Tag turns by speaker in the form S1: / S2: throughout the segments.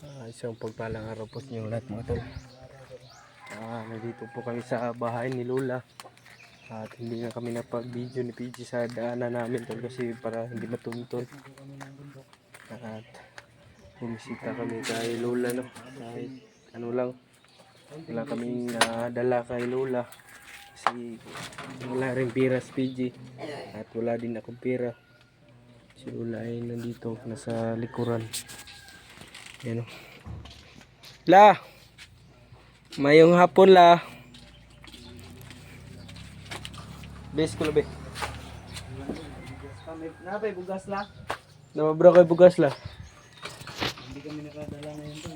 S1: Isang pagpalang araw po sa inyo lahat mga tol. Nandito po kami sa bahay ni Lola. At hindi na kami napag-video ni PG sa daanan namin tol kasi para hindi matuntun. At bumisita kami kay Lola, no. Kahit ano lang, wala kaming dala kay Lola kasi wala rin pira si PG at wala din akong pira. Si Lola ay nandito, nasa likuran. Yan, no. La, mayong hapon la. Bes ko labi.
S2: Napay bugas la.
S1: Namabra kay bugas la.
S2: Hindi kami nakadala ngayon to.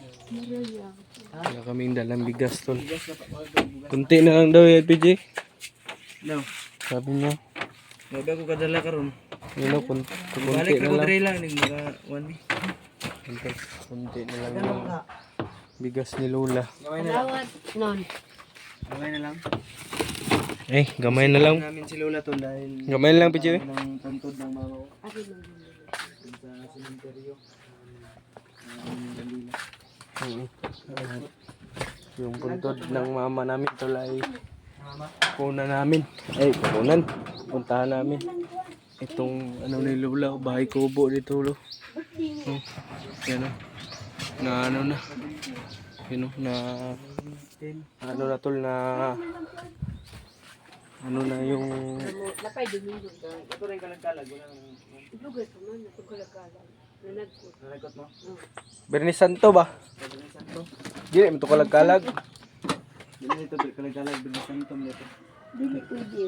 S1: Wala kaming dalang bigas tol. Kunti na lang daw yan PJ.
S2: No.
S1: Sabi niya.
S2: Wala ko kadala karon.
S1: Yun o, kunti
S2: Balik
S1: na
S2: na ko
S1: lang.
S2: dre lang ning mga 1 week.
S1: Kunti na lang yung bigas ni Lola.
S2: Gamay na lang.
S3: Lawat non.
S2: Gamay na lang.
S1: Gamay na lang.
S2: Namin si Lola to dahil
S1: Gamay na lang PJ.
S2: ng tantod ng mga
S3: Ako lang.
S2: sa sementeryo. Dalila.
S1: Yung puntod ng mama namin tol ay
S2: Mama.
S1: punan namin. Punan. Puntahan namin. Itong ano ni Lola, bahay kubo dito lo. Yan o. Na ano na. Yun o, na ano na tol, na ano na yung
S3: Lapay domingo ka.
S2: Ito rin kalag-kalag. Walang
S3: Lugar ko man na kalakalan. Nanagkot.
S2: nalagot mo.
S1: Bernis Santo ba?
S2: Pwede santo.
S1: Di mo to kalag-kalag.
S2: Dili ito kalag-kalag bilis santo dito.
S3: Dili pwede.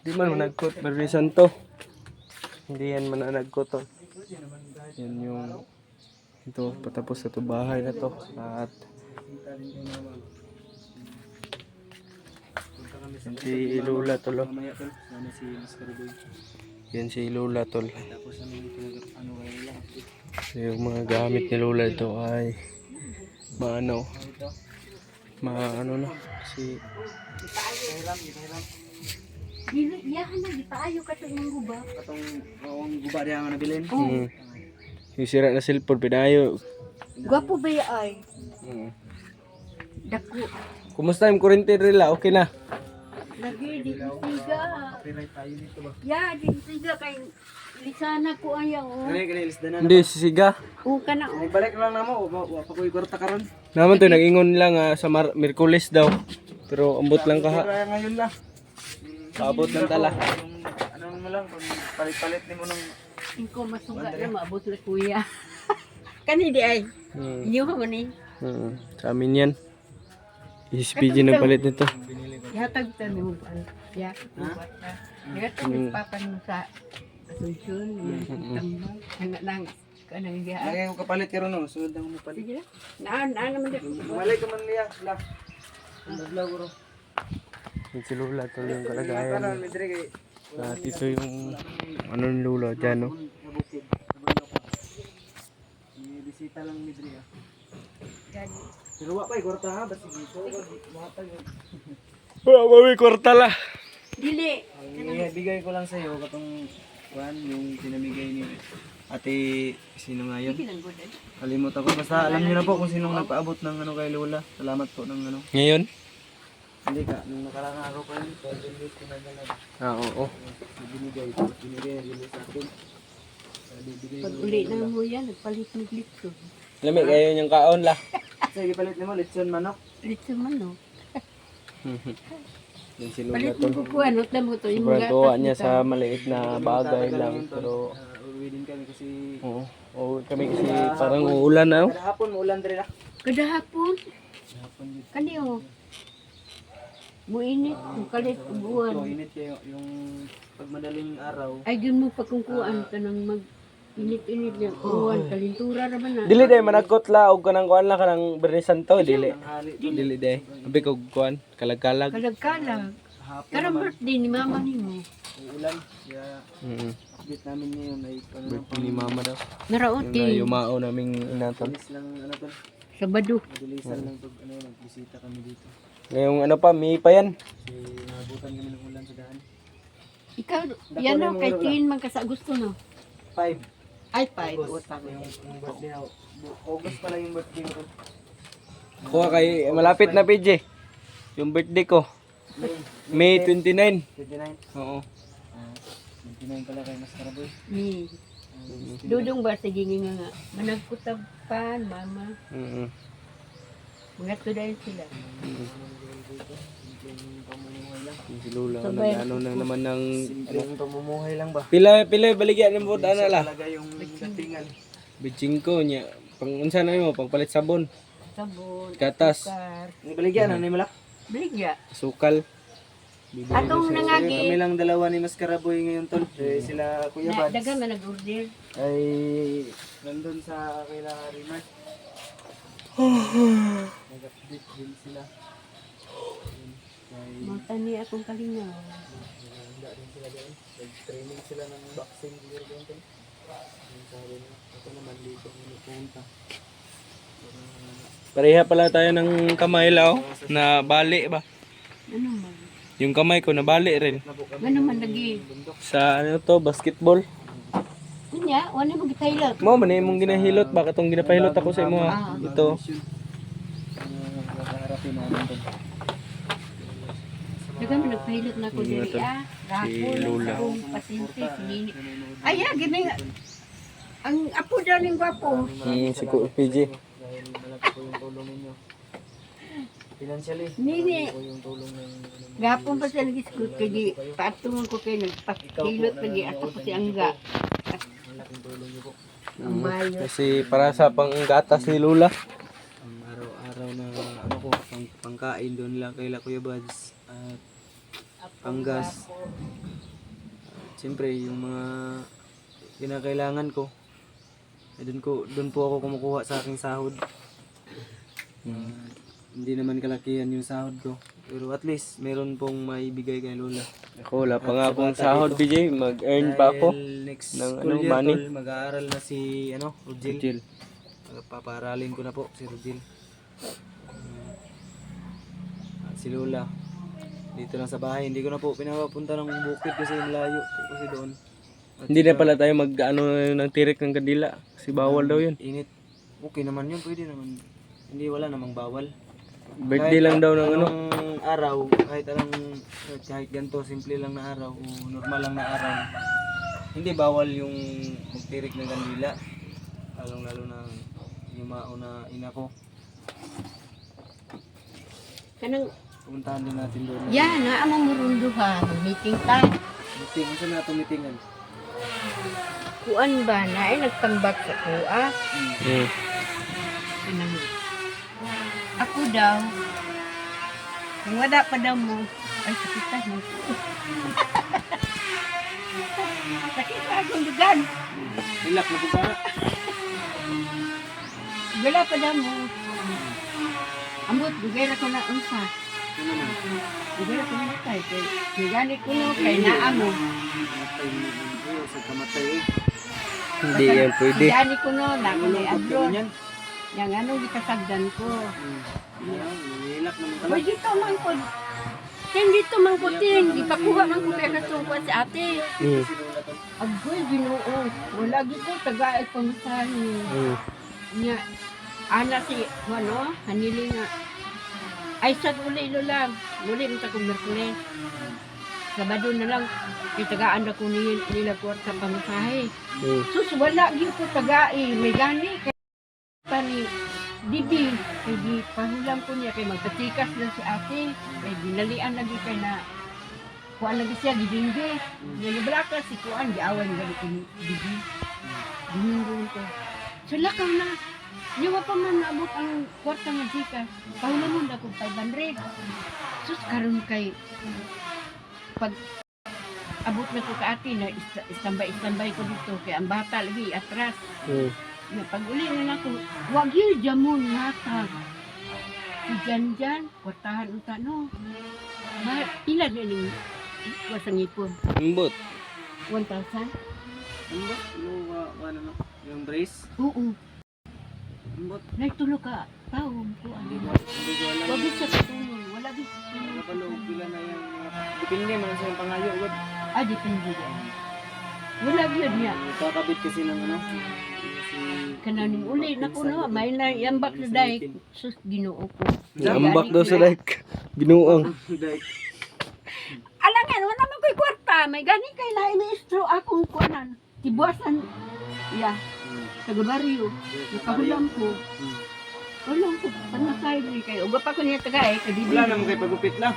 S1: Di man managkot Bernis Santo. Hindi yan mananagkot tol. Yan yung ito, patapos na to bahay na to. At yan si Lola tol. Oh.
S2: Mamaya tol, sana si Mr. Boy.
S1: Yan si Lola tol.
S2: Tapos namin ito ano kayo lang.
S1: Yung mga gamit ni Lola ito ay maano, maano na si
S3: Dili iyahan na di paayo ka to ng guba.
S2: Katong ang guba diya nga nabilin.
S1: yung sira na cellphone pinayo.
S3: Gwapo ba ya ay? Dako.
S1: Kumusta yung kurente rila? Okay na?
S3: Lagi di siga.
S2: Copyright tayo dito ba?
S3: Ya di siga kay lisana ko ayaw.
S2: Kani list na.
S1: Hindi, sisiga.
S3: O kana
S2: Ay balik lang namo, wa pa koy kwarta karon.
S1: Naman to, nag-ingon lang sa Merkulis daw. Pero ambot lang kaha.
S2: Kaya ngayon lang.
S1: Paabot ng tala.
S2: Ano mo lang kung palit-palit nimo nung
S3: Ingko masuga na maabot la kuya. Kani di ay. Inyo ka man ni.
S1: Sa amin yan. ESPG nagpalit nito.
S3: Yatag ta mo ba? Ya. Yatag mo papan mo sa Asunsyon. Tambal. Nang kanang giha.
S2: lagay ko kapalit karon no, sunod na mo palit.
S3: Sige na. Na naman dito.
S2: Malay ka man liya, la. Dadlaw ko ro.
S1: Yung si Lola tol yung
S2: Kanan
S1: kalagayan.
S2: midre kay
S1: At ito yung ano ni Lola dyan, no?
S2: bukid. Bisita lang midre ah.
S3: Gani.
S2: Pero wa pa kwarta ha, basta dito matag.
S1: Mami, kwarta la.
S3: Dili.
S2: Bigay ko lang sa iyo katong kuan yung pinamigay ni Ate sino nga yun?
S3: Sige lang gud.
S2: Kalimut ako basta alam niyo na po kung sinong nagpaabot ng ano kay Lola. Salamat po ng ano.
S1: Ngayon?
S2: Hindi ka nung nakarang araw pa yun, 12 days pinagalan.
S1: Oo.
S2: Binigay nila sa akin. Bibigay
S3: Pag uli na mo yan, nagpalit ng litso.
S1: Lami, kayo yung kaon la.
S2: Sige palit mo lechon manok.
S3: Litso man no.
S1: Yung si Lola
S3: Palit
S1: tol.
S3: mo po ano, tamo to yung
S1: Sobrang
S3: mga
S1: tuwa niya sa maliit na bagay lang. Pero,
S2: Uwi din kami kasi
S1: oo. Kami kasi parang uulan na.
S2: kada hapon maulan dre na.
S3: kada hapon.
S2: Hapon yun.
S3: Kani o. Muinit, ang kalit
S2: So
S3: ubuan.
S2: init kayo yung pag madaling araw.
S3: Ay dun mo pagkungkuan ka nang mag init-init yung uwan, kalintura raman na.
S1: Dili day managkot la og kanang kuan la kanang Bernis Santo, dili.
S2: Tanghali
S1: Dili day. Abi kog kuan, kalag-kalag.
S3: Kalag-kalag.
S2: hapon
S3: Karang birthday ni mama ni mo.
S2: ulan. Kaya bit namin ngayon ay ano
S1: Birthday ni mama daw. Yung
S3: Narauti.
S1: yumao naming inatol.
S2: Bilis lang ano to.
S3: Sabado.
S2: Madalisan lang pag ano nagbisita kami dito.
S1: Ngayong ano pa, May pa yan.
S2: Kasi nabutan kami ng ulan sa daan.
S3: Ikaw, yan o, kay Tin man ka sa gusto no.
S2: 5.
S3: Ay, 5.
S2: August. Yung birthday na. August pala yung birthday ko.
S1: Kuha kay malapit na PJ. Yung birthday ko. May 29.
S2: 29.
S1: Oo.
S2: 29 pala kay Mas Karaboy.
S3: Ni. Dudong ba sa gini nga managkutapan, mama.
S1: Mm.
S3: Mga tuday sila.
S1: Si Lola
S3: Sabay.
S1: nag-ano na naman ng
S2: Simpleng pamumuhay lang ba?
S1: pila baligyan ng boda na la.
S2: Talaga yung datingan.
S1: Bitching ko niya. Pang unsa na mo pangpalit sabon,
S3: Sabon.
S1: gatas,
S3: Sukar.
S2: Ni baligyan ni malak.
S3: Beligya.
S1: sukal. Bibili
S3: Atong
S1: na siya.
S3: nangagi.
S2: Kami lang dalawa ni Mas Karaboy ngayon tol. Sila Kuya Bads.
S3: Dagan man nag-order.
S2: Ay nandun sa kaila Rimar. Nag-update din sila. Ay
S3: Mata ni akong kalingaw.
S2: handa din sila doon. Nag-training sila ng boxing gear doon tol. Yung sabi niya, ako naman dito pumunta.
S1: Pareha pala tayo ng kamay lao na bali ba?
S3: Ano man?
S1: Yung kamay ko na bali rin
S3: Ano man lagi?
S1: sa ano to basketball.
S3: Kunya, wala mo gitailot.
S1: Mo man imong ginahilot baka tong ginapahilot ako sa imo ha. Ito.
S2: Nakaharapin namin tol.
S3: Dagan man nagpahilot na ko diri Rapol.
S1: Lola.
S3: Akong pasyente si Nini. Ay, gini nga. Ang apo daw ning gwapo.
S1: Si PJ.
S2: Dahil malaki po yung tulong ninyo. Financially,
S3: Nini.
S2: po yung tulong ng
S3: Gapon pa siya nag-scoot kay di patungan ko kay nagpakilot lagi ato pa si Angga.
S2: malaking tulong niyo po.
S3: Ang mayo.
S1: Kasi para sa panggatas ni Lola.
S2: Ang araw-araw na ano ko, pangkain doon lang kay Kuya Bads at panggas. Siyempre yung mga kinakailangan ko ay doon po ako kumukuha sa aking sahod. Hindi naman kalakihan yung sahod ko. Pero at least meron pong maibigay kay Lola.
S1: Ako wala pa nga akong sahod PJ, mag-earn pa ako.
S2: Dahil next
S1: ng
S2: school
S1: ano,
S2: year
S1: money.
S2: tol, mag-aaral na si Rugil.
S1: Chill.
S2: Paparalin ko na po si Rugil. At si Lola. Dito lang sa bahay. Hindi ko na po pinapapunta ng bukid kasi malayo po kasi doon. At
S1: Hindi na pala tayo mag-ano ng tirik ng kandila. Kasi bawal daw yun.
S2: init. Okay naman yun. Pwede naman. Hindi wala namang bawal.
S1: Birthday lang daw ng ano.
S2: Anong araw, kahit ganito, simple lang na araw o normal lang na araw, hindi bawal yung magtirik ng kandila. Lalong-lalo na yung mauna ina ko.
S3: Kanang
S2: Pumuntahan din natin doon.
S3: yan na among murundo ha, meeting ta.
S2: Meeting, saan na itong meetingan?
S3: Kuan ba na ay nagtambak sa kuha.
S1: Mm.
S3: Kanang ako daw kung wala pa daw mo ay sakitan mo. Sakit akong dugan.
S2: Ilak na po ka.
S3: Wala pa daw mo. Ambot, bigay na ko na unsa.
S2: Ano naman?
S3: Bigay na ko na matay. Kay gani ko no, kay naa mo.
S2: Kamatay mo. Sa kamatay eh.
S1: Hindi yan pwede.
S3: Gani ko no, na ko ni
S2: Pag
S3: abroad.
S2: ganyan.
S3: Yang anong gikasagdan ko.
S2: Ayan, ilak naman pala.
S3: Uy, dito man ko. Tin, dito man ko, tin. Ipakuha man ko kaya katungkwa si ate.
S1: Mm.
S2: Si Lola to.
S3: Agoy, ginoo. Wala gito, taga-ay pamasahe.
S1: Mm.
S3: Nya, ana si, ano, hanili nga. Ay, sa uli lang. Muli rin akong Merkules. Sabado na lang. Kaya tagaan ako nila kwarta pamasahe.
S1: Mm.
S3: Sus, wala gito taga-ay. May gani. Kaya ni Bibi, kay di pahulam ko niya kay magpatikas lang si ate. Kay dinalian lagi kay na kuan lagi siya gibingge. Nilibra si kuan giawan gali ko ni Bibi. Bininggo ko. Sila ka na. Niwa pa man naabot ang kwarta nga sikas. Pahulam mo na kung 500. Sus karon kay pag abot na ko ka ate na istambay ko dito kay ang bata lagi atras.
S1: Mm.
S3: Na pag uli na ako, wag yun jamon hatag. Si Janjan, kwartahan unta no. Pila na ning wasang ipon?
S1: Ambot.
S3: 1,000?
S2: Ambot, ano no? Yung brace?
S3: Oo.
S2: Ambot.
S3: Nagtulo ka. Taon ko.
S2: Hindi ko alam.
S3: Wag sa katulong. Wala din.
S2: Napaloob pila na yung depende man sa yung pangayo. God.
S3: Ah, depende yan. Wala gyud niya.
S2: Kakabit kasi ng ano. Si
S3: Kananing uli na ko na may na yambak na dai sus Ginoo ko.
S1: Ambak daw sa like. Binuang.
S2: Like,
S3: Alangan wala man koy kwarta, may gani kay na ini-istro akong kuanan. Tibuasan. Ya, sa baryo. Nakahulam ko. Hulam ko panakay rin kayo. Uga pa ko niya tagay kadibi.
S2: wala naman kay pagupit lang.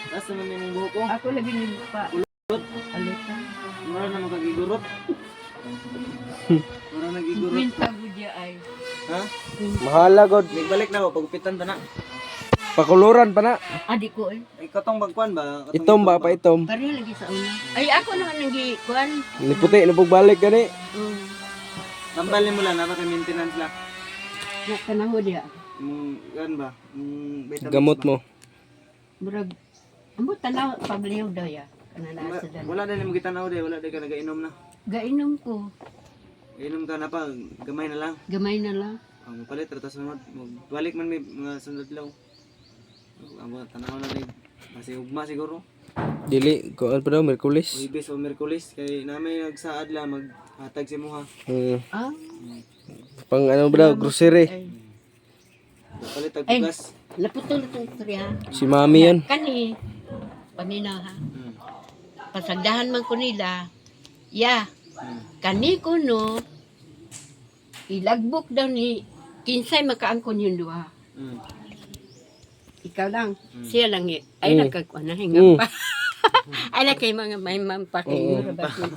S2: Tapos naman yung buhok ko.
S3: Ako lagi ni pa. Alita.
S2: Wala naman kagigurot. Wala nagigurot.
S3: Kwenta budya ay.
S2: Ha?
S1: Mahala god.
S2: Nagbalik na ako, pagupitan ta na.
S1: Pakuluran pa na.
S3: Adi ko eh.
S2: Ay, katong bagkuan ba? Katong
S1: Itom ba pa itom.
S3: Pareho lagi sa una. Ay ako naman nang kuan.
S1: Ni puti na pagbalik gani.
S2: Tambalin mo lang, napaka maintenance lang.
S3: Na kanahod ya.
S2: Gan ba? Vitamins
S1: Gamot
S2: ba?
S1: mo.
S3: Murag amo tanaw pabliw daw ya. Kana sa dan.
S2: Wala na mo gitanaw day, wala day ka nagainom na.
S3: Gainom ko.
S2: Inom ka na pa, gamay na lang.
S3: Gamay na lang.
S2: Ang mapalit, rata sunod. Balik man may mga sunod lang. Ang tanaw na rin. Kasi ugma siguro.
S1: Dili ko pa daw Merkulis.
S2: Uibis o Merkulis. Kay namin nagsaad lang, maghatag si Muha.
S3: Ah.
S1: Pang ano ba daw grocery.
S3: Ay,
S2: Palit tag
S3: Ay.
S2: bugas.
S3: naputol itong istorya.
S1: Si Mami yan.
S3: Kani paminaw ha.
S2: Hmm.
S3: Pasagdahan man ko nila. Ya,
S2: Hmm.
S3: kani ko no ilagbok daw ni kinsay makaangkon yung duha.
S2: Hmm.
S3: Ikaw lang. Siya lang ay nagkakuan na
S1: Mm.
S3: hingam pa. Ay na kay mga may mampakingura ba siya.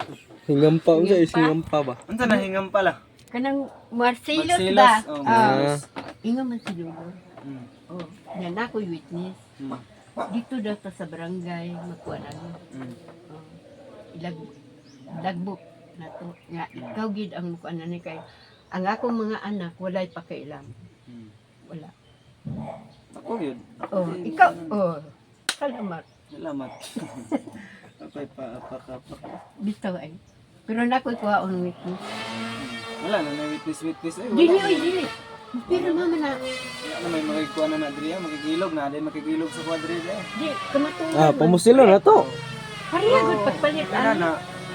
S1: Hingampa unsa is hingampa ba?
S2: Unsa na hingam pala?
S3: Kanang Marcelo
S2: Marcellus,
S3: ba?
S2: oh,
S3: Ah, ingon man si Lolo.
S2: Hmm.
S3: Oh, yan ako'y witness.
S2: Hmm.
S3: Dito daw ta sa barangay magkuan ano.
S2: Hmm.
S3: Oh, ilagbok na to. Nga ikaw gid ang kuan ni kay ang akong mga anak walay pakailam.
S2: Hmm.
S3: Wala.
S2: Ako yun.
S3: Oh, ikaw oh. Salamat.
S2: Salamat. Apay pa, apakapak.
S3: Bitaw ay. Pero nako'y kuhaon witness.
S2: Wala na, na witness. Ay,
S3: Dili
S2: wala.
S3: oy, dili. Pero mama na,
S2: Wala na, may makikuha na na Adria, makikilog na, din makikilog sa quadrilla.
S3: di, kamatulan.
S1: Ah, pamusilo na to.
S3: Pareha gud pagpalit
S2: Wala
S3: ano.
S2: na,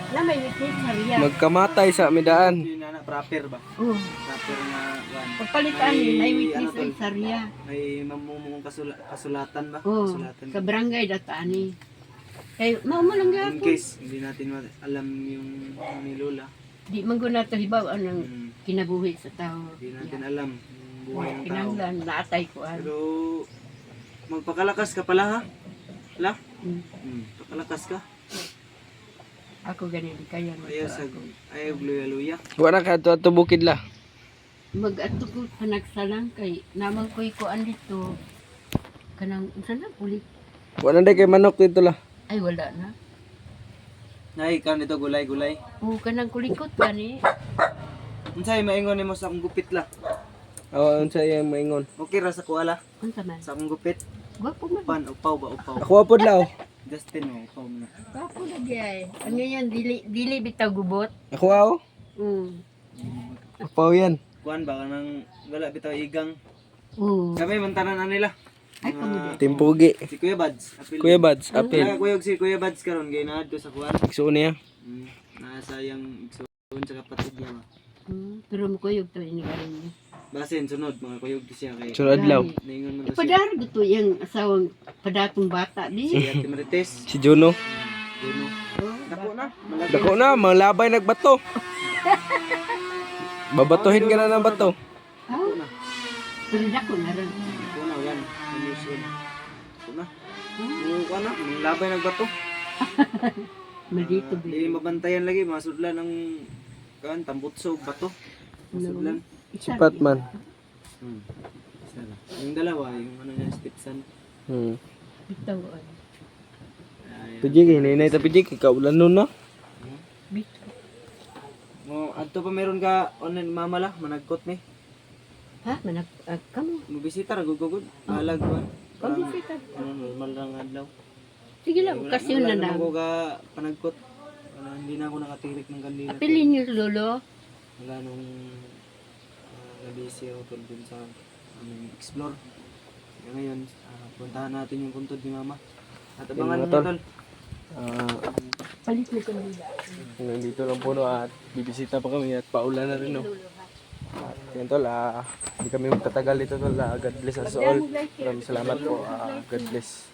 S3: Na may witness hariya.
S1: Magkamatay sa midaan.
S2: hindi na proper ba?
S3: Oh,
S2: Proper na, one.
S3: pagpalitan ni may witness
S2: ano
S3: ay
S2: tol?
S3: sariya.
S2: May mamumong kasulatan ba?
S3: Oh,
S2: Kasulatan.
S3: sa barangay datani. Kay mao mo lang
S2: In
S3: gapon.
S2: case, hindi natin alam yung ano ni Lola.
S3: Di man gud nato hibaw anong
S2: Hmm,
S3: kinabuhi sa tao.
S2: Hindi natin alam yung buhay ng tao.
S3: Kinanglan naatay ko ano.
S2: Pero, magpakalakas ka pala ha? La?
S3: Hmm.
S2: Pakalakas ka.
S3: Ako ganin kaya
S2: Ayaw sa, ayaw luya-luya.
S1: Wala ka to bukid la.
S3: mag-ato ko panagsalang kay namang ko'y kuan dito. Kanang unsa na ulit.
S1: Wala na kay manok dito la.
S3: Ay wala na.
S2: Nay, kan dito gulay-gulay.
S3: O kanang kulikot gani.
S2: Unsay maingon nimo sa akong gupit la?
S1: Oo, unsa yung maingon.
S2: Okay ra sa kuala
S3: Unsa man?
S2: sa akong gupit.
S3: Gwapo man.
S2: Pan upaw ba upaw.
S1: Ako apod la oh.
S2: Justin mo upaw mo na.
S3: Gwapo lagi ay. Ano yan dili bitaw gubot.
S1: Ako ah oh. Apaw yan.
S2: Kuan ba kanang wala bitaw igang.
S3: Oo.
S2: Kami man tanan nila.
S3: Ay kamudi.
S1: Timpugi.
S2: Si Kuya Bads. Apil.
S1: Kuya Bads, apil.
S2: Kuyog si Kuya Bads karon kay naadto sa kuan.
S1: Igsuon niya.
S2: Nasa yang igsoon sa kapatid niya. ba.
S3: Pero mo kuyog to ini galing niya.
S2: Basin sunod mga kuyog siya kay.
S1: Sunod law.
S2: Naingon man to siya.
S3: Ipadar gusto yung asawang padatong bata
S2: Si
S3: di.
S2: Ate Marites.
S1: Si Juno.
S2: Duno. Dako na. Malaki.
S1: Dako na, mga labay nagbato. Babatuhin ka na ng bato.
S3: Oh,
S2: na.
S3: pero dako na rin.
S2: Dako na yan. Manusun. Dako na. Kuha na. Mga labay nagbato.
S3: Maldito
S2: Hindi mabantayan lagi. Masudlan ng kan tambutso bato. Masudlan.
S1: Sipat man.
S2: Isa na. Yung dalawa, yung ano niya, stepson.
S3: Bitaw ay.
S1: Pijik, hinay ta pijik. Ikaw ulan nun na.
S3: Bitaw.
S2: Mo, adto pa meron ka online mama la, managkot mi.
S3: Ha? Manag kamo.
S2: Mubisita ra gugugod. Balag ba?
S3: Pag-bisita.
S2: Ano, normal lang adlaw.
S3: Sige lang, okasyon na
S2: Wala
S3: lang.
S2: ko ka panagkot. Wala, hindi na ako nakatirik ng kandila.
S3: Apilin niyo lolo.
S2: Wala nung nabisi ako tol dun sa explore. Kaya ngayon, puntahan natin yung puntod ni mama. At abangan
S1: Yun,
S2: mo
S1: tol.
S2: tol.
S1: Ah,
S3: Palit na kandila.
S1: Hanggang dito lang po, no, at bibisita pa kami at paulan na rin, no. At yan tol, hindi kami magtatagal dito tol. God bless us all. Maraming salamat po. God bless.